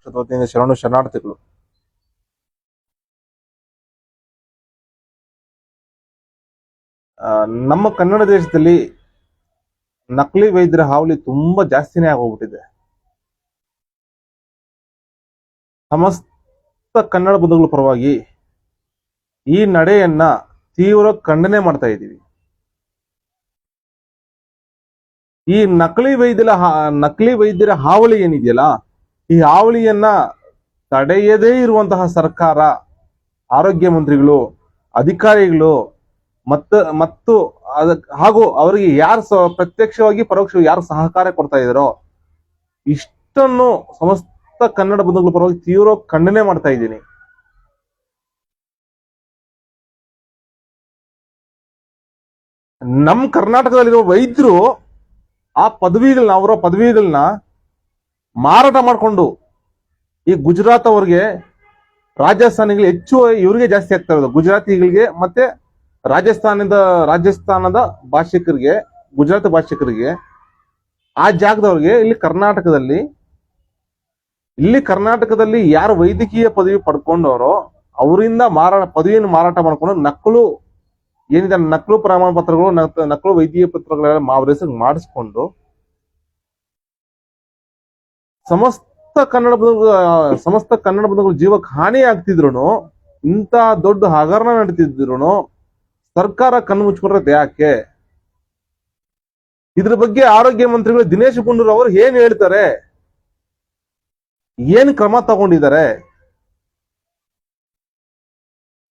ಪಕ್ಷದ ವತಿಯಿಂದ ಶರಣು ಶರಣಾರ್ಥಿಗಳು. ನಮ್ಮ ಕನ್ನಡ ದೇಶದಲ್ಲಿ ನಕಲಿ ವೈದ್ಯರ ಹಾವಳಿ ತುಂಬಾ ಜಾಸ್ತಿನೇ ಆಗೋಗ್ಬಿಟ್ಟಿದೆ. ಸಮಸ್ತ ಕನ್ನಡ ಬಂಧುಗಳ ಪರವಾಗಿ ಈ ನಡೆಯನ್ನ ತೀವ್ರ ಖಂಡನೆ ಮಾಡ್ತಾ ಇದ್ದೀವಿ. ಈ ನಕಲಿ ವೈದ್ಯರ ಹಾವಳಿ ಏನಿದೆಯಲ್ಲ, ಈ ಹಾವಳಿಯನ್ನ ತಡೆಯದೇ ಇರುವಂತಹ ಸರ್ಕಾರ, ಆರೋಗ್ಯ ಮಂತ್ರಿಗಳು, ಅಧಿಕಾರಿಗಳು ಮತ್ತು ಹಾಗೂ ಅವರಿಗೆ ಯಾರು ಪ್ರತ್ಯಕ್ಷವಾಗಿ ಪರೋಕ್ಷವಾಗಿ ಯಾರು ಸಹಕಾರ ಕೊಡ್ತಾ ಇದ್ದಾರೋ ಇಷ್ಟನ್ನು ಸಮಸ್ತ ಕನ್ನಡ ಬಂಧುಗಳ ಪರವಾಗಿ ತೀವ್ರ ಖಂಡನೆ ಮಾಡ್ತಾ ಇದ್ದೀನಿ. ನಮ್ಮ ಕರ್ನಾಟಕದಲ್ಲಿರುವ ವೈದ್ಯರು ಅವರ ಪದವಿಗಳನ್ನ ಮಾರಾಟ ಮಾಡಿಕೊಂಡು ಈ ಗುಜರಾತ್ ಅವ್ರಿಗೆ, ರಾಜಸ್ಥಾನಿಗಳಿಗೆ ಹೆಚ್ಚು ಇವರಿಗೆ ಜಾಸ್ತಿ ಆಗ್ತಾ ಇರೋದು, ಗುಜರಾತಿಗಳಿಗೆ ಮತ್ತೆ ರಾಜಸ್ಥಾನದ ಭಾಷಿಕರಿಗೆ, ಗುಜರಾತ್ ಭಾಷಿಕರಿಗೆ, ಆ ಜಾಗದವ್ರಿಗೆ ಇಲ್ಲಿ ಕರ್ನಾಟಕದಲ್ಲಿ ಯಾರು ವೈದ್ಯಕೀಯ ಪದವಿ ಪಡ್ಕೊಂಡವರೋ ಅವರಿಂದ ಪದವಿಯನ್ನು ಮಾರಾಟ ಮಾಡ್ಕೊಂಡು ನಕಲು ಪ್ರಮಾಣ ಪತ್ರಗಳು, ನಕಲು ವೈದ್ಯಕೀಯ ಪತ್ರಗಳೆಲ್ಲ ಮಾಡಿಸ್ಕೊಂಡು ಸಮಸ್ತ ಕನ್ನಡ ಬಂಧುಗಳು ಜೀವಕ್ಕೆ ಹಾನಿ ಆಗ್ತಿದ್ರು, ಇಂಥ ದೊಡ್ಡ ಹಗರಣ ನಡೀತಿದ್ರು ಸರ್ಕಾರ ಕಣ್ಣು ಮುಚ್ಕೊಂಡ್ರೆ ಯಾಕೆ? ಇದ್ರ ಬಗ್ಗೆ ಆರೋಗ್ಯ ಮಂತ್ರಿಗಳು ದಿನೇಶ್ ಗುಂಡೂರಾವ್ ಅವರು ಏನ್ ಹೇಳ್ತಾರೆ? ಏನ್ ಕ್ರಮ ತಗೊಂಡಿದ್ದಾರೆ?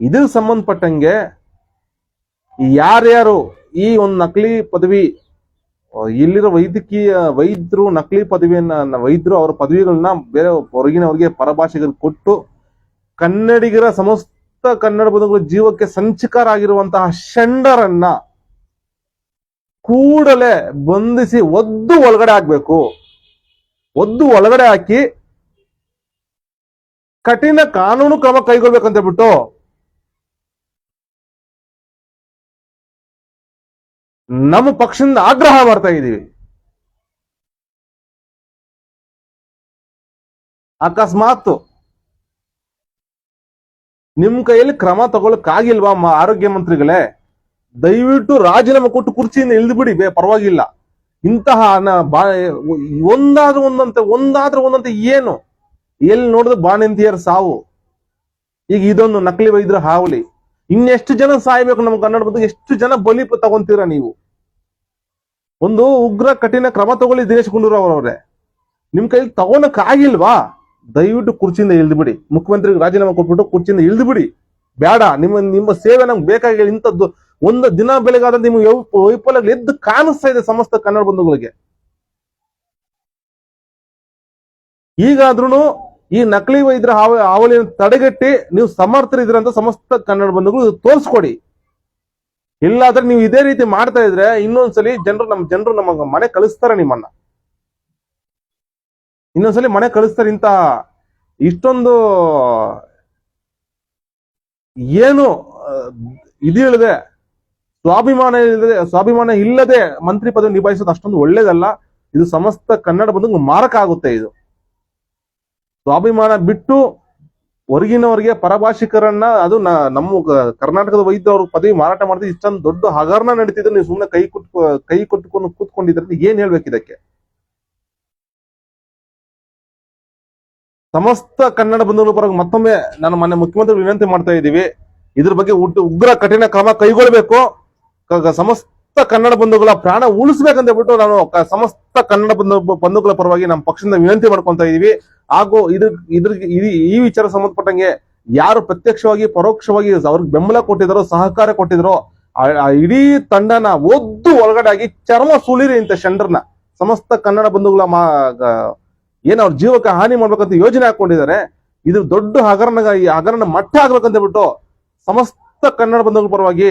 ಇದಕ್ಕೆ ಸಂಬಂಧಪಟ್ಟಂಗೆ ಯಾರ್ಯಾರು ಈ ಒಂದು ನಕಲಿ ಪದವಿ, ಇಲ್ಲಿರೋ ವೈದ್ಯರು ನಕಲಿ ಪದವಿಯನ್ನ ವೈದ್ಯರು ಅವರ ಪದವಿಗಳನ್ನ ಬೇರೆ ಹೊರಗಿನವರಿಗೆ, ಪರಭಾಷೆಗಳಿಗೆ ಕೊಟ್ಟು ಕನ್ನಡಿಗರ ಸಮಸ್ತ ಕನ್ನಡ ಬಂಧುಗಳ ಜೀವಕ್ಕೆ ಸಂಚಕಾರ ಆಗಿರುವಂತಹ ಷಂಡರನ್ನ ಕೂಡಲೇ ಬಂಧಿಸಿ ಒದ್ದು ಒಳಗಡೆ ಹಾಕ್ಬೇಕು. ಒದ್ದು ಒಳಗಡೆ ಹಾಕಿ ಕಠಿಣ ಕಾನೂನು ಕ್ರಮ ಕೈಗೊಳ್ಬೇಕಂತ ಬಿಟ್ಟು ನಮ್ಮ ಪಕ್ಷದಿಂದ ಆಗ್ರಹ ಮಾಡ್ತಾ ಇದ್ದೀವಿ. ಅಕಸ್ಮಾತ್ ನಿಮ್ ಕೈಯಲ್ಲಿ ಕ್ರಮ ತಗೊಳಕ್ಕಾಗಿಲ್ವಾ ಆರೋಗ್ಯ ಮಂತ್ರಿಗಳೇ, ದಯವಿಟ್ಟು ರಾಜೀನಾಮೆ ಕೊಟ್ಟು ಕುರ್ಚಿಯಿಂದ ಇಳಿದು ಬಿಡಿ, ಪರವಾಗಿಲ್ಲ. ಇಂತಹ ಒಂದಾದ್ರೂ ಒಂದಂತೆ ಏನು ಎಲ್ಲಿ ನೋಡಿದ್ರು ಬಾಣಂತಿಯರ ಸಾವು, ಈಗ ಇದೊಂದು ನಕಲಿ ವೈದ್ಯರ ಹಾವಳಿ. ಇನ್ನೆಷ್ಟು ಜನ ಸಾಯ್ಬೇಕು ನಮ್ಮ ಕನ್ನಡ ಬಂದು? ಎಷ್ಟು ಜನ ಬಲಿ ತಗೊಂತೀರಾ ನೀವು? ಒಂದು ಉಗ್ರ ಕಠಿಣ ಕ್ರಮ ತಗೊಳ್ಳಿ ದಿನೇಶ್ ಗುಂಡೂರಾವ್ ಅವರೇ. ನಿಮ್ ಕೈಲಿ ತಗೊಳಕ್ಕಾಗಿಲ್ವಾ? ದಯವಿಟ್ಟು ಕುರ್ಚಿಯಿಂದ ಇಳಿದು ಬಿಡಿ. ಮುಖ್ಯಮಂತ್ರಿಗೆ ರಾಜೀನಾಮೆ ಕೊಟ್ಬಿಟ್ಟು ಕುರ್ಚಿಯಿಂದ ಇಳಿದು ಬಿಡಿ. ಬೇಡ, ನಿಮ್ಮ ಸೇವೆ ನಮ್ಗೆ ಬೇಕಾಗಿಲ್ಲ. ಇಂಥದ್ದು ಒಂದು ದಿನ ಬೆಳಗಾದ ನಿಮ್ಗೆ ವೈಫಲ್ಯಗಳು ಎದ್ದು ಕಾಣಿಸ್ತಾ ಇದೆ ಸಮಸ್ತ ಕನ್ನಡ ಬಂಧುಗಳಿಗೆ. ಈಗಾದ್ರೂ ಈ ನಕಲಿ ವೈದ್ಯರ ಹಾವಳಿಯನ್ನು ತಡೆಗಟ್ಟಿ ನೀವು ಸಮರ್ಥರಿದ್ರಂತ ಸಮಸ್ತ ಕನ್ನಡ ಬಂಧುಗಳು ತೋರಿಸ್ಕೊಡಿ. ಇಲ್ಲಾದ್ರೆ ನೀವು ಇದೇ ರೀತಿ ಮಾಡ್ತಾ ಇದ್ರೆ ಇನ್ನೊಂದ್ಸಲಿ ಜನರು ನಮ್ಮ ಮನೆ ಕಳಿಸ್ತಾರೆ, ನಿಮ್ಮನ್ನ ಇನ್ನೊಂದ್ಸಲಿ ಮನೆ ಕಳಿಸ್ತಾರೆ. ಇಂತ ಇಷ್ಟೊಂದು ಏನು ಇದಿಲ್ಲದೆ ಸ್ವಾಭಿಮಾನ ಇಲ್ಲದೆ ಮಂತ್ರಿ ಪದವಿ ನಿಭಾಯಿಸೋದು ಅಷ್ಟೊಂದು ಒಳ್ಳೇದಲ್ಲ. ಇದು ಸಮಸ್ತ ಕನ್ನಡ ಬಂಧು ಮಾರಕ ಆಗುತ್ತೆ. ಇದು ಸ್ವಾಭಿಮಾನ ಬಿಟ್ಟು ಹೊರಗಿನವರಿಗೆ, ಪರಭಾಷಿಕರನ್ನ, ಅದು ನಮ್ಮ ಕರ್ನಾಟಕದ ವೈದ್ಯ ಅವ್ರ ಪದವಿ ಮಾರಾಟ ಮಾಡಿದ್ರೆ ಇಷ್ಟೊಂದು ದೊಡ್ಡ ಹಗರಣ ನಡೀತಿದ್ರೆ ನೀವು ಸುಮ್ಮನೆ ಕೈ ಕೊಟ್ಟುಕೊಂಡು ಕೂತ್ಕೊಂಡಿದ್ರೆ ಏನ್ ಹೇಳ್ಬೇಕು ಇದಕ್ಕೆ? ಸಮಸ್ತ ಕನ್ನಡ ಬಂಧುಗಳ ಪರವಾಗಿ ಮತ್ತೊಮ್ಮೆ ನಾನು ಮೊನ್ನೆ ಮುಖ್ಯಮಂತ್ರಿಗಳು ವಿನಂತಿ ಮಾಡ್ತಾ ಇದ್ದೀವಿ, ಇದ್ರ ಬಗ್ಗೆ ಉಗ್ರ ಕಠಿಣ ಕ್ರಮ ಕೈಗೊಳ್ಳಬೇಕು. ಸಮಸ್ತ ಕನ್ನಡ ಬಂಧುಗಳ ಪ್ರಾಣ ಉಳಿಸ್ಬೇಕಂತ ಬಿಟ್ಟು ನಾನು ಸಮಸ್ತ ಕನ್ನಡ ಬಂಧುಗಳ ಪರವಾಗಿ ನಮ್ಮ ಪಕ್ಷದಿಂದ ವಿನಂತಿ ಮಾಡ್ಕೊಂತ ಇದೀವಿ. ಹಾಗೂ ಈ ವಿಚಾರ ಸಂಬಂಧಪಟ್ಟಂಗೆ ಯಾರು ಪ್ರತ್ಯಕ್ಷವಾಗಿ ಪರೋಕ್ಷವಾಗಿ ಅವ್ರಿಗೆ ಬೆಂಬಲ ಕೊಟ್ಟಿದಾರೋ, ಸಹಕಾರ ಕೊಟ್ಟಿದಾರೋ ಆ ಇಡೀ ತಂಡನ ಒದ್ದು ಒಳಗಡೆ ಆಗಿ ಚರ್ಮ ಸುಳಿರಿ. ಇಂಥ ಷಂಡರ್ನ ಸಮಸ್ತ ಕನ್ನಡ ಬಂಧುಗಳ ಏನ್ ಅವ್ರ ಜೀವಕ್ಕೆ ಹಾನಿ ಮಾಡ್ಬೇಕಂತ ಯೋಜನೆ ಹಾಕೊಂಡಿದ್ದಾರೆ. ಇದು ದೊಡ್ಡ ಹಗರಣ ಮಟ್ಟ ಆಗ್ಬೇಕಂತ ಬಿಟ್ಟು ಸಮಸ್ತ ಕನ್ನಡ ಬಂಧುಗಳ ಪರವಾಗಿ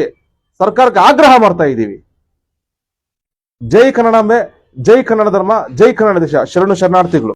ಸರ್ಕಾರಕ್ಕೆ ಆಗ್ರಹ ಮಾಡ್ತಾ ಇದ್ದೀವಿ. ಜೈ ಕನ್ನಡಾಂಬೆ, ಜೈ ಕನ್ನಡ ಧರ್ಮ, ಜೈ ಕನ್ನಡ ದೇಶ. ಶರಣು ಶರಣಾರ್ಥಿಗಳು.